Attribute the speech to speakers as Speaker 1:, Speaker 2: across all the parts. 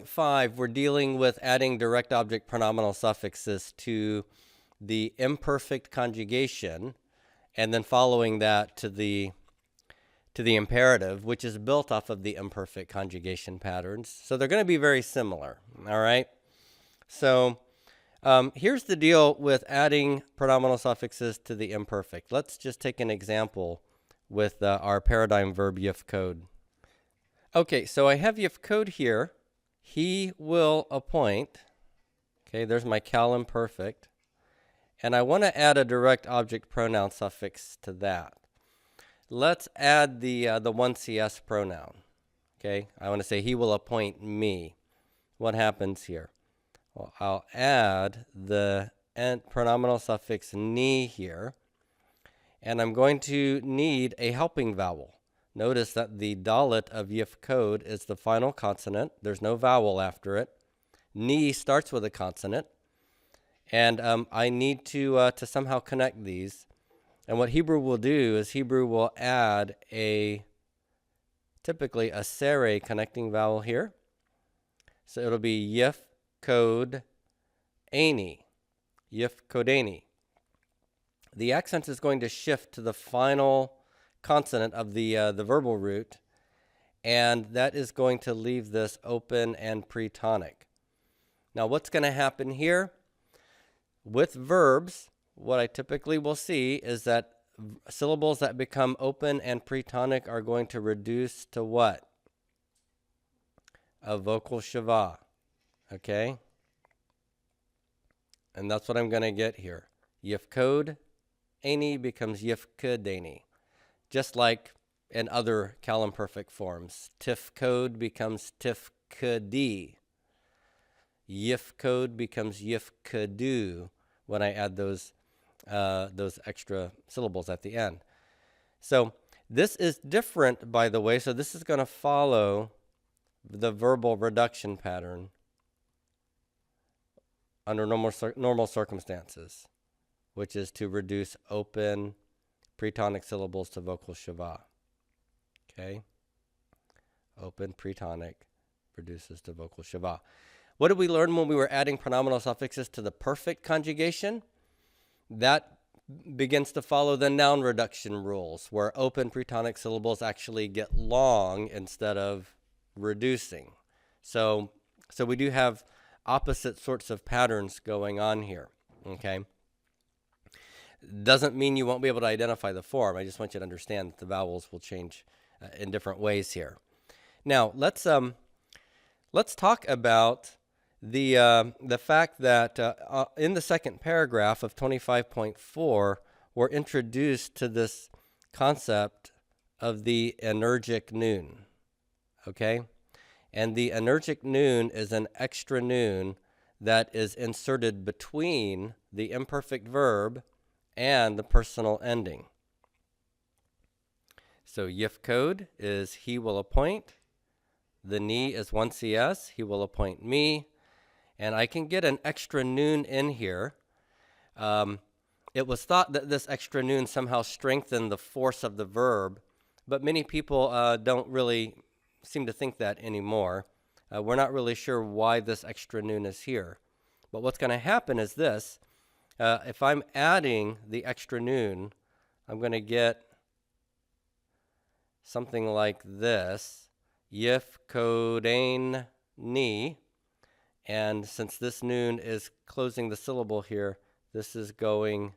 Speaker 1: 5, we're dealing with adding direct object pronominal suffixes to the imperfect conjugation, and then following that to the imperative, which is built off of the imperfect conjugation patterns. So they're going to be very similar. All right. So here's the deal with adding pronominal suffixes to the imperfect. Let's just take an example with our paradigm verb yif code. Okay, so I have yif code here. He will appoint. Okay, there's my cal imperfect. And I want to add a direct object pronoun suffix to that. Let's add the 1CS pronoun. Okay, I want to say he will appoint me. What happens here? Well, I'll add the pronominal suffix ni here, and I'm going to need a helping vowel. Notice that the dalet of yif code is the final consonant. There's no vowel after it. Ni starts with a consonant, and I need to somehow connect these. And what Hebrew will do is Hebrew will add typically a sere connecting vowel here. So it'll be yif code ani, yif kodani. The accent is going to shift to the final consonant of the verbal root, and that is going to leave this open and pretonic. Now, what's going to happen here? With verbs, what I typically will see is that syllables that become open and pretonic are going to reduce to what? A vocal shava. Okay? And that's what I'm going to get here. Yif code ani becomes yif kodani. Just like in other cal imperfect forms. Tif code becomes tif kodi. Yif code becomes yif kodu when I add those extra syllables at the end. So this is different, by the way. So this is going to follow the verbal reduction pattern under normal circumstances, which is to reduce open pretonic syllables to vocal shava. Okay? Open pretonic reduces to vocal shava. What did we learn when we were adding pronominal suffixes to the perfect conjugation? That begins to follow the noun reduction rules, where open pretonic syllables actually get long instead of reducing. So we do have opposite sorts of patterns going on here. Okay? Doesn't mean you won't be able to identify the form. I just want you to understand that the vowels will change in different ways here. Now, let's talk about the fact that in the second paragraph of 25.4, we're introduced to this concept of the energic noon. Okay? And the energic noon is an extra noon that is inserted between the imperfect verb and the personal ending. So yif code is he will appoint. The ni is 1CS, he will appoint me. And I can get an extra noon in here. It was thought that this extra noon somehow strengthened the force of the verb, but many people don't really seem to think that anymore. We're not really sure why this extra noon is here. But what's going to happen is this. If I'm adding the extra noon, I'm going to get something like this. Yif kodain ni. And since this noon is closing the syllable here, this is going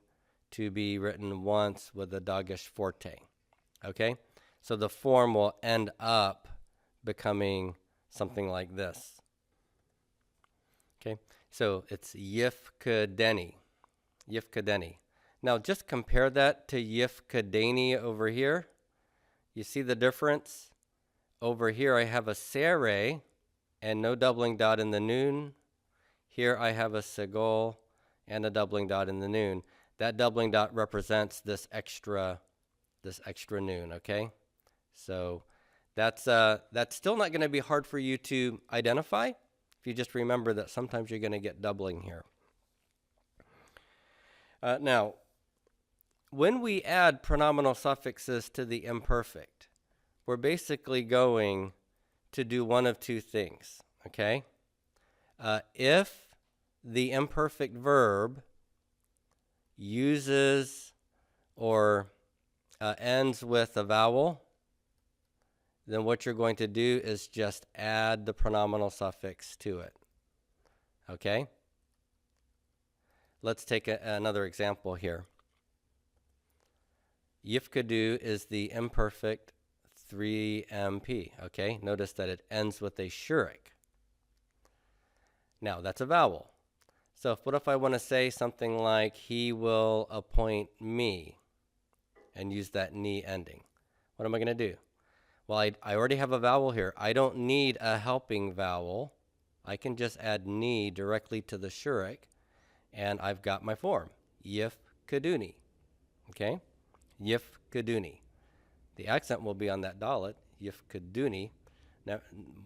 Speaker 1: to be written once with a dagesh forte. Okay? So the form will end up becoming something like this. Okay? So it's yif kodeni. Yif kodeni. Now just compare that to yif kodani over here. You see the difference? Over here I have a sere and no doubling dot in the noon. Here I have a segol and a doubling dot in the noon. That doubling dot represents this extra noon, okay? So that's still not going to be hard for you to identify if you just remember that sometimes you're going to get doubling here. Now, when we add pronominal suffixes to the imperfect, we're basically going to do one of two things, okay? If the imperfect verb uses or ends with a vowel, then what you're going to do is just add the pronominal suffix to it, okay? Let's take another example here. Yifkadu is the imperfect 3MP, okay? Notice that it ends with a shurik. Now, that's a vowel. So what if I want to say something like, he will appoint me, and use that ni ending? What am I going to do? Well, I already have a vowel here. I don't need a helping vowel. I can just add ni directly to the shurik, and I've got my form, yifkaduni, okay? Yifkaduni. The accent will be on that dalet, yifkaduni. Now,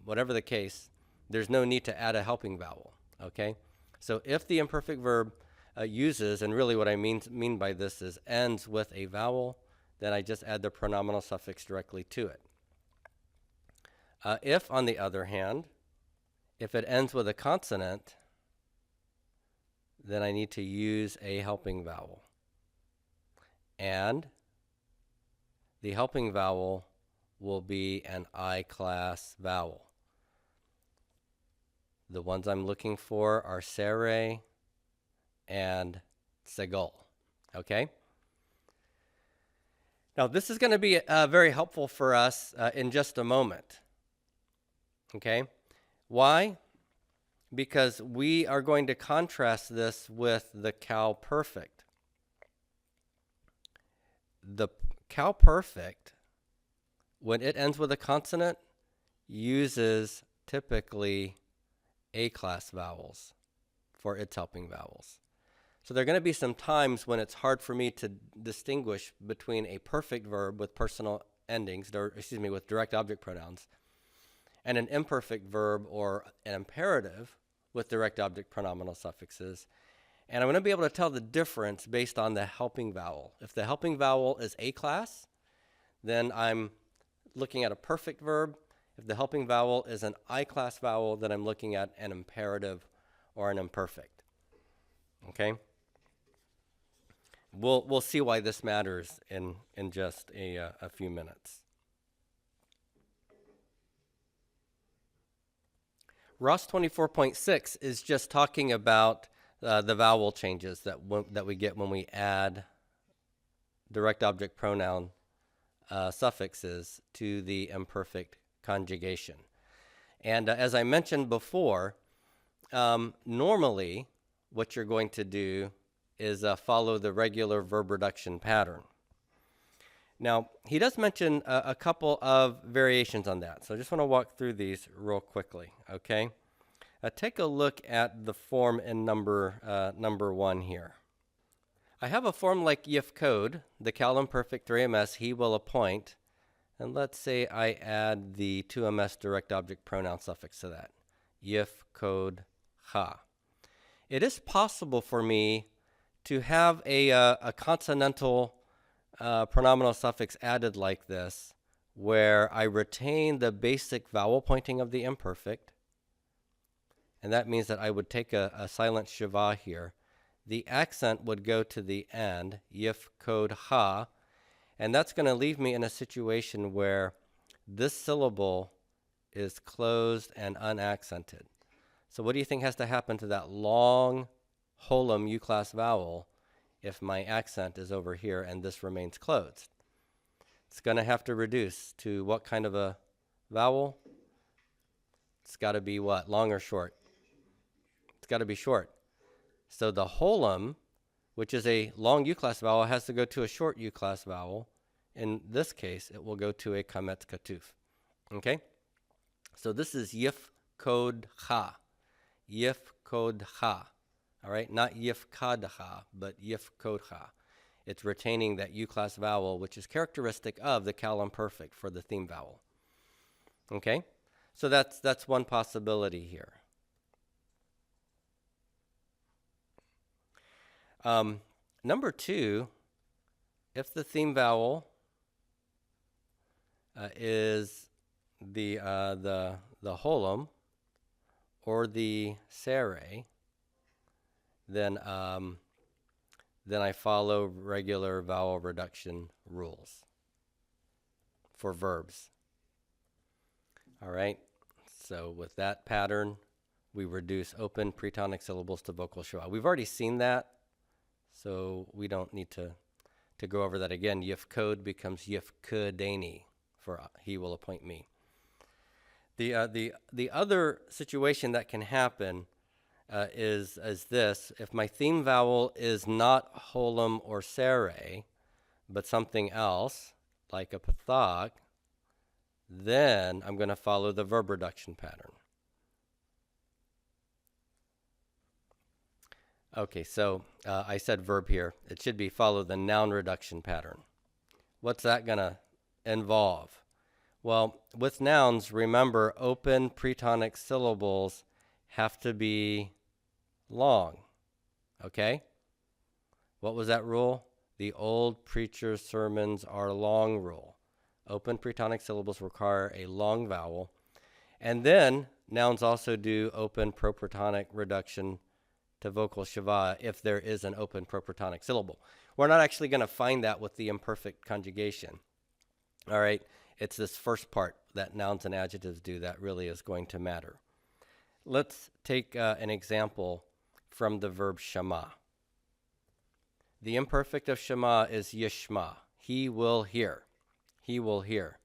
Speaker 1: whatever the case, there's no need to add a helping vowel, okay? So if the imperfect verb uses, and really what I mean by this is ends with a vowel, then I just add the pronominal suffix directly to it. If, on the other hand, if it ends with a consonant, then I need to use a helping vowel. And the helping vowel will be an I-class vowel. The ones I'm looking for are sere and segol, okay? Now, this is going to be very helpful for us in just a moment, okay? Why? Because we are going to contrast this with the cow perfect. The cow perfect, when it ends with a consonant, uses typically A-class vowels for its helping vowels. So there are going to be some times when it's hard for me to distinguish between a perfect verb with personal endings, with direct object pronouns, and an imperfect verb or an imperative with direct object pronominal suffixes. And I'm going to be able to tell the difference based on the helping vowel. If the helping vowel is A-class, then I'm looking at a perfect verb. If the helping vowel is an I-class vowel, then I'm looking at an imperative or an imperfect. Okay? We'll see why this matters in just a few minutes. ROS 24.6 is just talking about the vowel changes that we get when we add direct object pronoun suffixes to the imperfect conjugation. And as I mentioned before, normally what you're going to do is follow the regular verb reduction pattern. Now, he does mention a couple of variations on that, so I just want to walk through these real quickly, okay? Take a look at the form in number 1 here. I have a form like yif code, the cal imperfect 3ms, he will appoint, and let's say I add the 2ms direct object pronoun suffix to that, yif code ha. It is possible for me to have a consonantal pronominal suffix added like this, where I retain the basic vowel pointing of the imperfect, and that means that I would take a silent shiva here. The accent would go to the end, yif code ha, and that's going to leave me in a situation where this syllable is closed and unaccented. So what do you think has to happen to that long holum U-class vowel if my accent is over here and this remains closed? It's going to have to reduce to what kind of a vowel? It's got to be what? Long or short? It's got to be short. So the holum, which is a long U-class vowel, has to go to a short U-class vowel. In this case, it will go to a kametz katuf. Okay? So this is yif kod ha. Yif kod ha. All right? Not yif kad ha, but yif kod ha. It's retaining that U-class vowel, which is characteristic of the cal imperfect for the theme vowel. Okay? So that's one possibility here. Number 2, if the theme vowel is the holum, or the sere, then I follow regular vowel reduction rules for verbs. All right, so with that pattern, we reduce open pretonic syllables to vocal schwa. We've already seen that, so we don't need to go over that again. Yifkod becomes yifkodeni, for he will appoint me. The other situation that can happen is this. If my theme vowel is not holum or sere, but something else, like a pathak, then I'm going to follow the verb reduction pattern. Okay, so I said verb here. It should be follow the noun reduction pattern. What's that going to involve? Well, with nouns, remember, open pretonic syllables have to be long, okay? What was that rule? The old preacher's sermons are long rule. Open pretonic syllables require a long vowel. And then nouns also do open propretonic reduction to vocal schwa if there is an open propretonic syllable. We're not actually going to find that with the imperfect conjugation. All right, it's this first part that nouns and adjectives do that really is going to matter. Let's take an example from the verb shema. The imperfect of shema is yishma. He will hear. He will hear.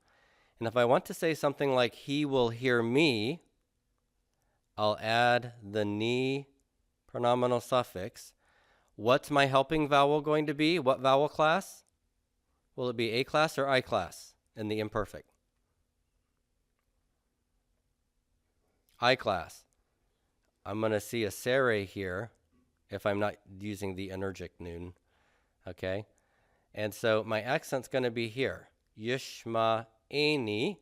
Speaker 1: And if I want to say something like he will hear me, I'll add the ni pronominal suffix. What's my helping vowel going to be? What vowel class? Will it be A class or I class in the imperfect? I class. I'm going to see a sere here if I'm not using the energic noon, okay? And so my accent's going to be here, yishma eni.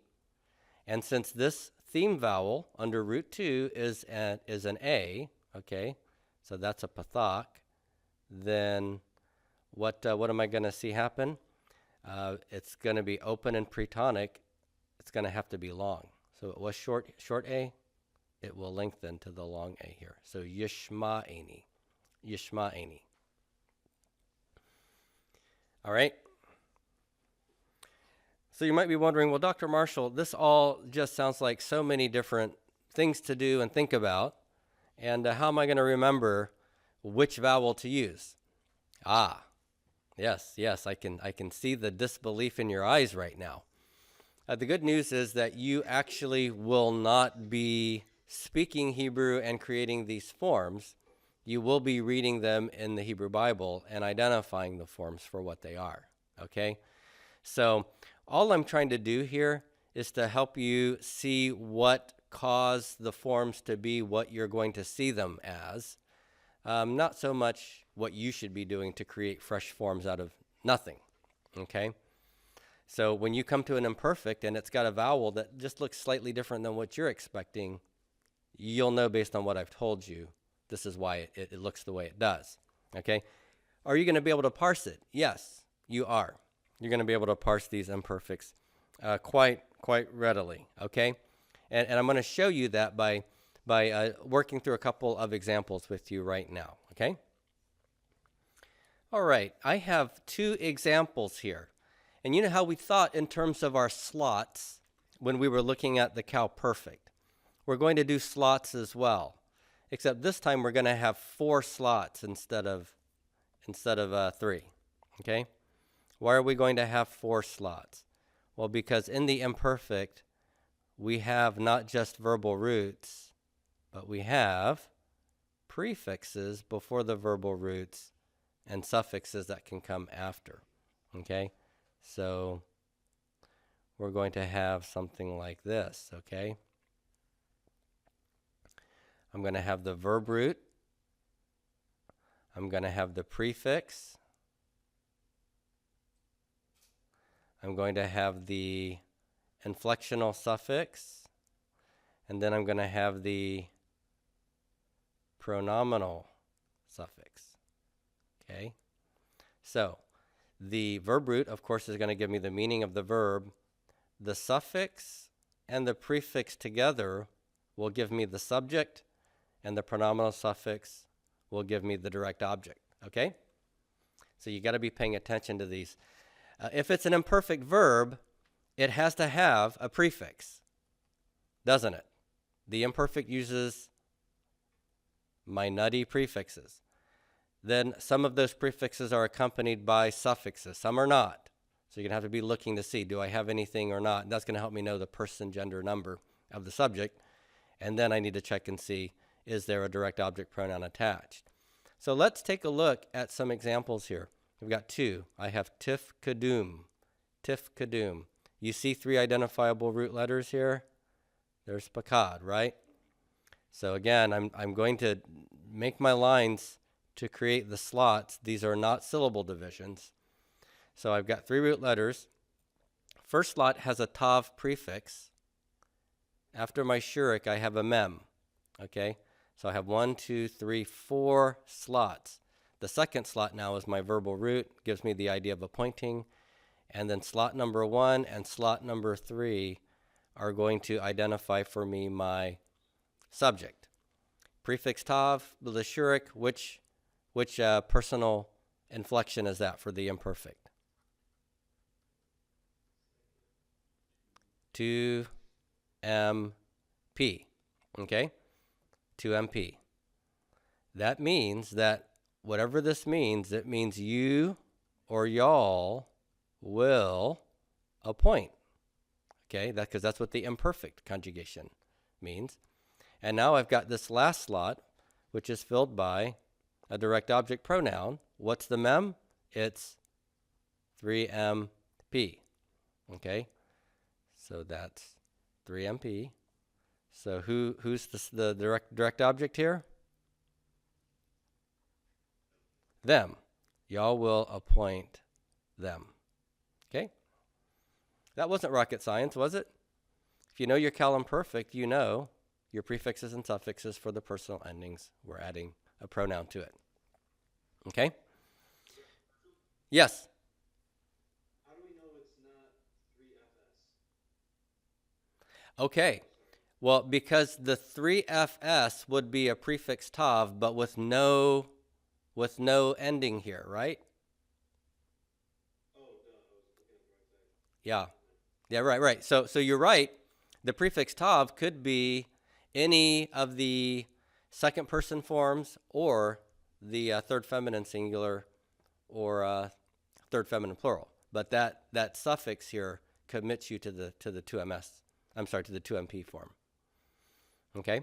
Speaker 1: And since this theme vowel under root 2 is an A, okay, so that's a pathak, then what am I going to see happen? It's going to be open and pretonic. It's going to have to be long. So it was short A. It will lengthen to the long A here. So yishma'eni. Yishma'eni. All right? So you might be wondering, well, Dr. Marshall, this all just sounds like so many different things to do and think about. And how am I going to remember which vowel to use? Yes, I can see the disbelief in your eyes right now. The good news is that you actually will not be speaking Hebrew and creating these forms. You will be reading them in the Hebrew Bible and identifying the forms for what they are, okay? So all I'm trying to do here is to help you see what caused the forms to be what you're going to see them as. Not so much what you should be doing to create fresh forms out of nothing, okay? So when you come to an imperfect and it's got a vowel that just looks slightly different than what you're expecting, you'll know based on what I've told you, this is why it looks the way it does, okay? Are you going to be able to parse it? Yes, you are. You're going to be able to parse these imperfects quite readily, okay? And I'm going to show you that by working through a couple of examples with you right now, okay? All right, I have 2 examples here. And you know how we thought in terms of our slots when we were looking at the cow perfect. We're going to do slots as well, except this time we're going to have 4 slots instead of 3, okay? Why are we going to have 4 slots? Well, because in the imperfect, we have not just verbal roots, but we have prefixes before the verbal roots and suffixes that can come after, okay? So we're going to have something like this, okay? I'm going to have the verb root. I'm going to have the prefix. I'm going to have the inflectional suffix. And then I'm going to have the pronominal suffix, okay? So the verb root, of course, is going to give me the meaning of the verb. The suffix and the prefix together will give me the subject and the pronominal suffix will give me the direct object, okay? So you got to be paying attention to these. If it's an imperfect verb, it has to have a prefix, doesn't it? The imperfect uses my nutty prefixes. Then some of those prefixes are accompanied by suffixes. Some are not. So you're going to have to be looking to see, do I have anything or not? And that's going to help me know the person, gender, number of the subject. And then I need to check and see, is there a direct object pronoun attached? So let's take a look at some examples here. We've got two. I have tif kadum. Tif kadum. You see three identifiable root letters here? There's pakad, right? So again, I'm going to make my lines to create the slots. These are not syllable divisions. So I've got three root letters. First slot has a tav prefix. After my shurik, I have a mem. Okay? So I have 1, 2, 3, 4 slots. The second slot now is my verbal root, gives me the idea of appointing. And then slot number 1 and slot number 3 are going to identify for me my subject. Prefix tav, the shurik, which personal inflection is that for the imperfect? 2MP. Okay? 2MP. That means that whatever this means, it means you or y'all will appoint. Okay? Because that's what the imperfect conjugation means. And now I've got this last slot, which is filled by a direct object pronoun. What's the mem? It's 3MP. Okay? So that's 3MP. So who's the direct object here? Them. Y'all will appoint them. Okay? That wasn't rocket science, was it? If you know your Cal imperfect, you know your prefixes and suffixes for the personal endings. We're adding a pronoun to it. Okay? Yes?
Speaker 2: How do we know it's not 3FS?
Speaker 1: Okay. Well, because the 3FS would be a prefix tav, but with no ending here, right?
Speaker 2: Oh, duh. I was looking at the wrong side.
Speaker 1: Yeah. Yeah, right. So you're right. The prefix tav could be any of the second person forms or the third feminine singular or third feminine plural. But that suffix here commits you to the 2MS. I'm sorry, to the 2MP form. Okay?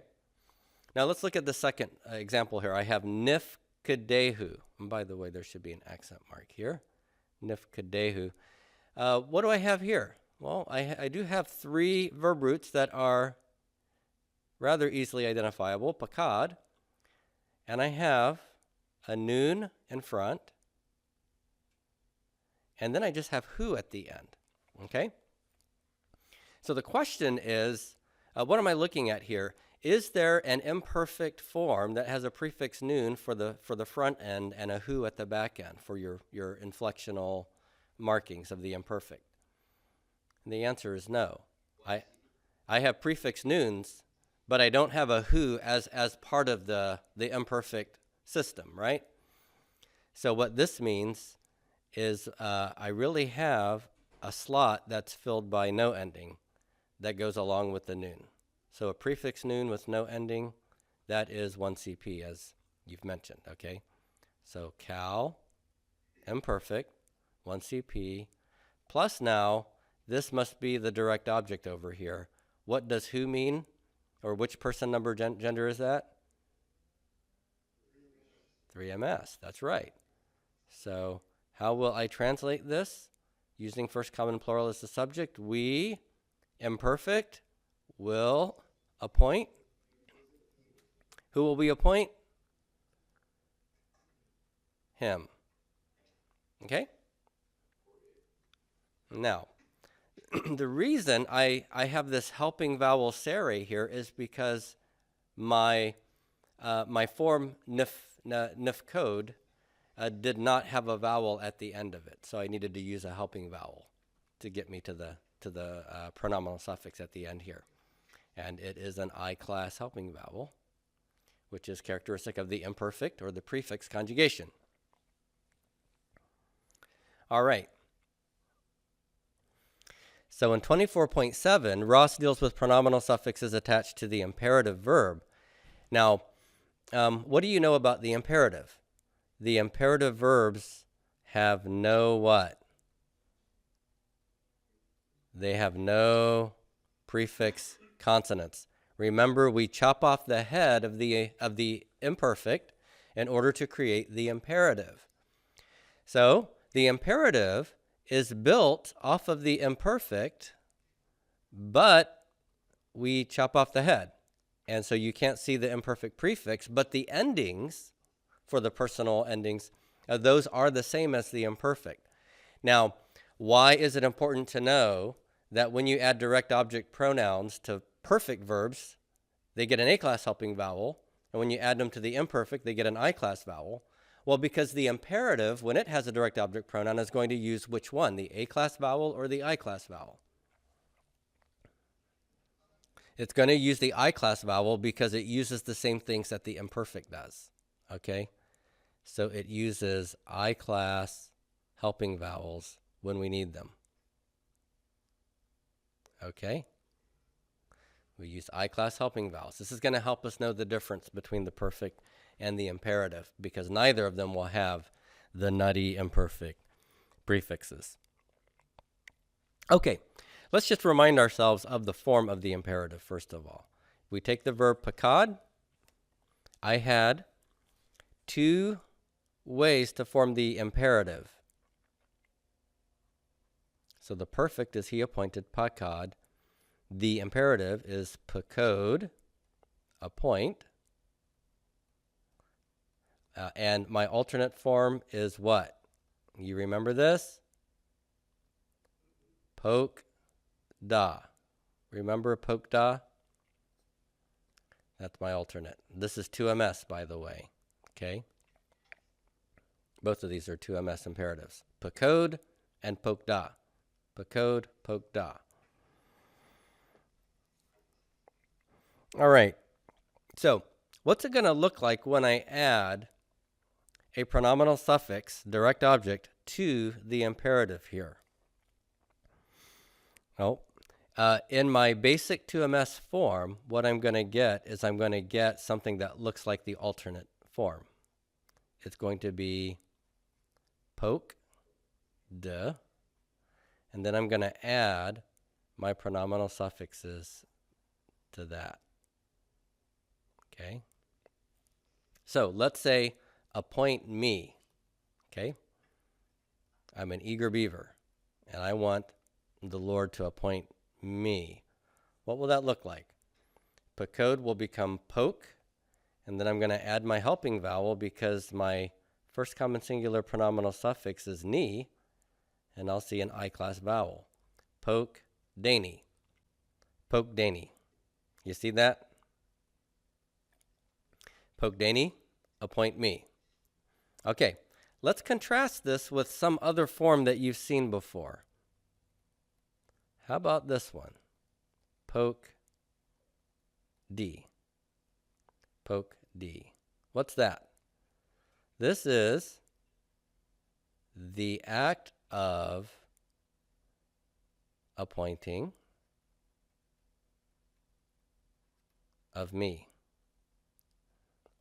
Speaker 1: Now let's look at the second example here. I have nifkadehu. And by the way, there should be an accent mark here. Nifkadehu. What do I have here? Well, I do have three verb roots that are rather easily identifiable. Pakad. And I have a noon in front. And then I just have who at the end. Okay? So the question is, what am I looking at here? Is there an imperfect form that has a prefix noon for the front end and a who at the back end for your inflectional markings of the imperfect? And the answer is no. I have prefix noons, but I don't have a who as part of the imperfect system, right? So what this means is I really have a slot that's filled by no ending that goes along with the noon. So a prefix noon with no ending, that is 1CP, as you've mentioned, okay? So cal, imperfect, 1CP, plus now, this must be the direct object over here. What does who mean? Or which person, number, gender is that? 3MS, that's right. So how will I translate this? Using first common plural as the subject, we, imperfect, will appoint. Who will we appoint? Him. Okay? Now, the reason I have this helping vowel sere here is because my form nif code did not have a vowel at the end of it, so I needed to use a helping vowel to get me to the pronominal suffix at the end here. And it is an I-class helping vowel, which is characteristic of the imperfect or the prefix conjugation. All right. So in 24.7, Ross deals with pronominal suffixes attached to the imperative verb. Now, what do you know about the imperative? The imperative verbs have no what? They have no prefix consonants. Remember, we chop off the head of the imperfect in order to create the imperative. So the imperative is built off of the imperfect, but we chop off the head. And so you can't see the imperfect prefix, but the endings for the personal endings, those are the same as the imperfect. Now, why is it important to know that when you add direct object pronouns to perfect verbs, they get an A-class helping vowel, and when you add them to the imperfect, they get an I-class vowel? Well, because the imperative, when it has a direct object pronoun, is going to use which one, the A-class vowel or the I-class vowel? It's going to use the I-class vowel because it uses the same things that the imperfect does, okay? So it uses I-class helping vowels when we need them, okay? We use I-class helping vowels. This is going to help us know the difference between the perfect and the imperative because neither of them will have the nutty imperfect prefixes. Okay, let's just remind ourselves of the form of the imperative first of all. We take the verb pakad. I had two ways to form the imperative. So the perfect is he appointed pakad. The imperative is pakod, appoint. And my alternate form is what? You remember this? Poke da. Remember poke da? That's my alternate. This is 2MS, by the way. Okay? Both of these are 2MS imperatives. Pakod and poke da. Pakod, poke da. All right. So what's it going to look like when I add a pronominal suffix, direct object, to the imperative here? Oh, in my basic 2MS form, what I'm going to get is I'm going to get something that looks like the alternate form. It's going to be poke, de, and then I'm going to add my pronominal suffixes to that. Okay? So let's say appoint me. Okay? I'm an eager beaver, and I want the Lord to appoint me. What will that look like? Pakod will become poke, and then I'm going to add my helping vowel because my first common singular pronominal suffix is ni, and I'll see an I-class vowel. Poke, dany. Poke, dany. You see that? Poke, dany, appoint me. Okay, let's contrast this with some other form that you've seen before. How about this one? Poke D. Poke D. What's that? This is the act of appointing of me,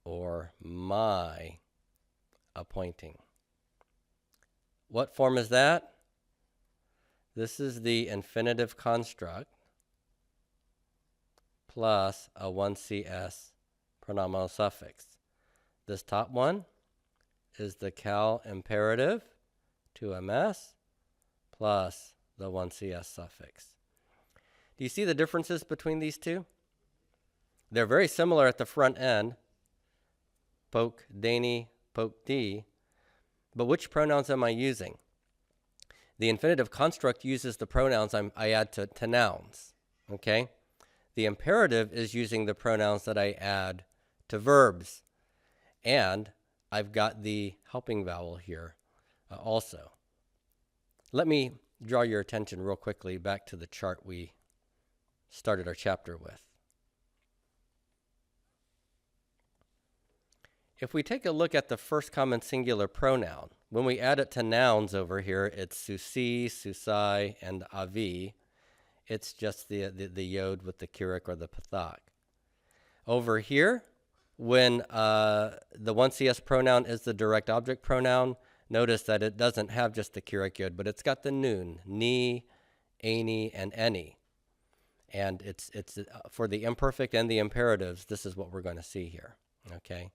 Speaker 1: or my appointing. What form is that? This is the infinitive construct plus a 1CS pronominal suffix. This top one is the cal imperative, 2MS, plus the 1CS suffix. Do you see the differences between these two? They're very similar at the front end, poke, dany, poke d, but which pronouns am I using? The infinitive construct uses the pronouns I add to nouns, okay? The imperative is using the pronouns that I add to verbs. And I've got the helping vowel here also. Let me draw your attention real quickly back to the chart we started our chapter with. if we take a look at the first common singular pronoun, when we add it to nouns over here, it's susi, susai, and avi. It's just the yod with the kirik or the pathak. Over here, when the 1CS pronoun is the direct object pronoun, notice that it doesn't have just the kirik yod, but it's got the noon, ni, any, and any. And it's for the imperfect and the imperatives, this is what we're going to see here, okay?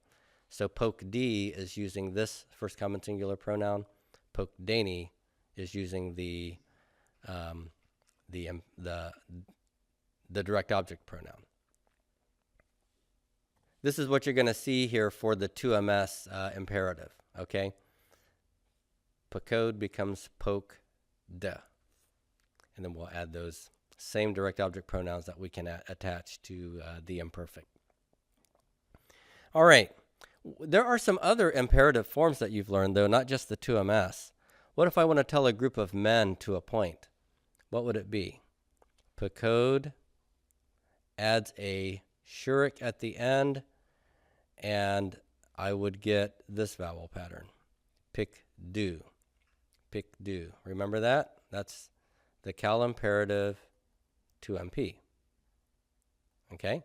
Speaker 1: So poke D is using this first common singular pronoun. Poke Dani is using the direct object pronoun. This is what you're going to see here for the 2MS imperative, okay? Pokode becomes poke de. And then we'll add those same direct object pronouns that we can attach to the imperfect. All right. There are some other imperative forms that you've learned, though, not just the 2MS. What if I want to tell a group of men to appoint? What would it be? Pokode adds a shurik at the end, and I would get this vowel pattern. Pick do. Pick do. Remember that? That's the cal imperative 2MP. Okay?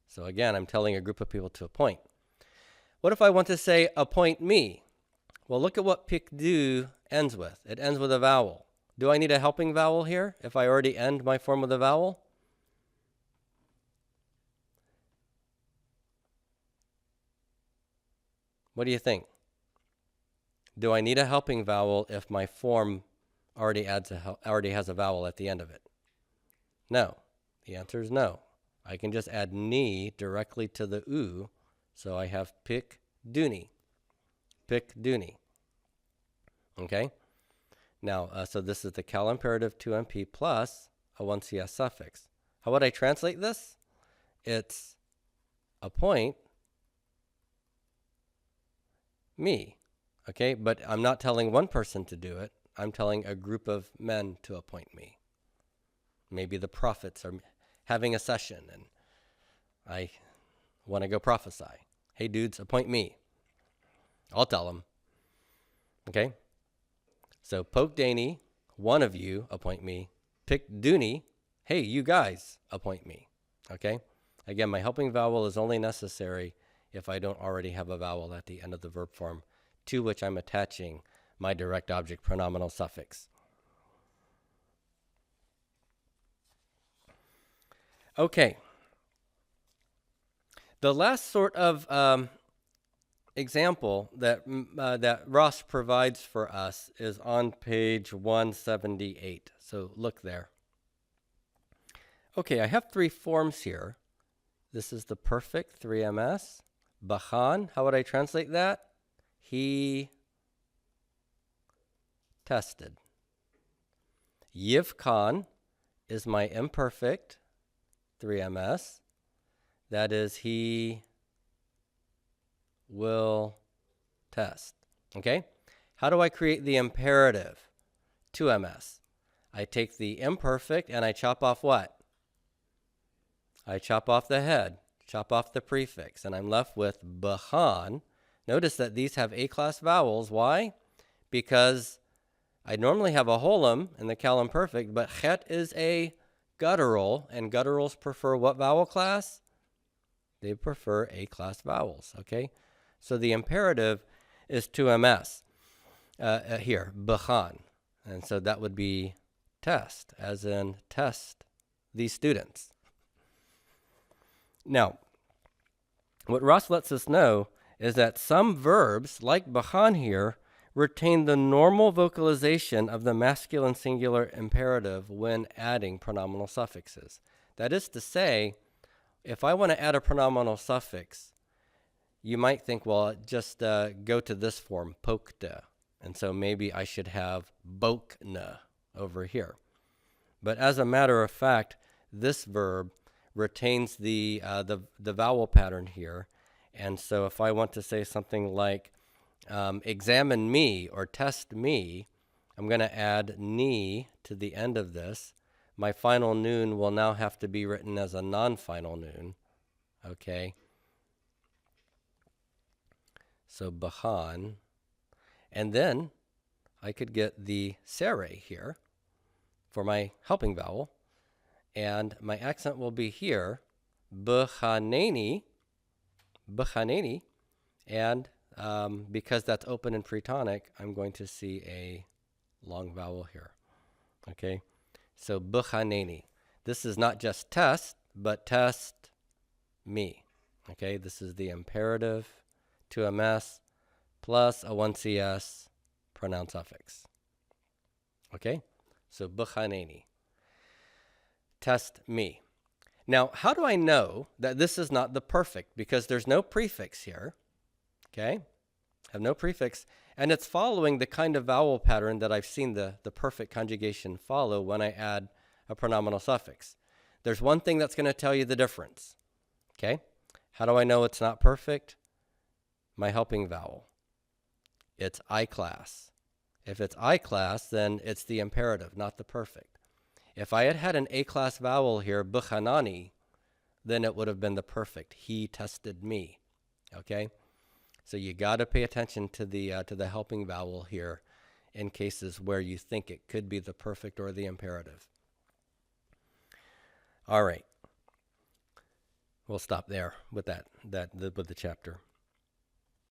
Speaker 1: So again, I'm telling a group of people to appoint. What if I want to say appoint me? Well, look at what pick do ends with. It ends with a vowel. Do I need a helping vowel here if I already end my form with a vowel? What do you think? Do I need a helping vowel if my form already has a vowel at the end of it? No. The answer is no. I can just add ni directly to the u, so I have pick duni. Pick duni. Okay? Now, so this is the cal imperative 2MP plus a 1CS suffix. How would I translate this? It's appoint me. Okay? But I'm not telling one person to do it. I'm telling a group of men to appoint me. Maybe the prophets are having a session and I want to go prophesy. Hey, dudes, appoint me. I'll tell them. Okay? So poke Dani, one of you appoint me. Pick Dooney, hey, you guys appoint me. Okay? Again, my helping vowel is only necessary if I don't already have a vowel at the end of the verb form to which I'm attaching my direct object pronominal suffix. Okay. The last sort of example that Ross provides for us is on page 178. So look there. Okay, I have three forms here. This is the perfect 3MS. Bahan, how would I translate that? He tested. Yivkan is my imperfect 3MS. That is, he will test. Okay? How do I create the imperative 2MS? I take the imperfect and I chop off what? I chop off the head, chop off the prefix, and I'm left with bahan. Notice that these have A-class vowels. Why? Because I normally have a holum in the cal imperfect, but chet is a guttural, and gutturals prefer what vowel class? They prefer A-class vowels, okay? So the imperative is 2MS here, bahan. And so that would be test, as in test these students. Now, what Ross lets us know is that some verbs, like bahan here, retain the normal vocalization of the masculine singular imperative when adding pronominal suffixes. That is to say, if I want to add a pronominal suffix, you might think, well, just go to this form, pokta. And so maybe I should have bokna over here. But as a matter of fact, this verb retains the vowel pattern here. And so if I want to say something like examine me or test me, I'm going to add ni to the end of this. My final noon will now have to be written as a non-final noon. Okay. So bahan. And then I could get the sere here for my helping vowel. And my accent will be here, b'chaneni, b'chaneni. And because that's open and pretonic, I'm going to see a long vowel here. Okay, so b'chaneni. This is not just test, but test me. Okay, this is the imperative, 2ms, plus a 1cs pronoun suffix. Okay, so b'chaneni. Test me. Now, how do I know that this is not the perfect? Because there's no prefix here. Okay, have no prefix, and it's following the kind of vowel pattern that I've seen the perfect conjugation follow when I add a pronominal suffix. There's one thing that's going to tell you the difference. Okay, how do I know it's not perfect? My helping vowel. It's I class. If it's I class, then it's the imperative, not the perfect. If I had had an A class vowel here, b'chanani, then it would have been the perfect. He tested me. Okay, so you got to pay attention to the helping vowel here in cases where you think it could be the perfect or the imperative. All right, we'll stop there with with the chapter.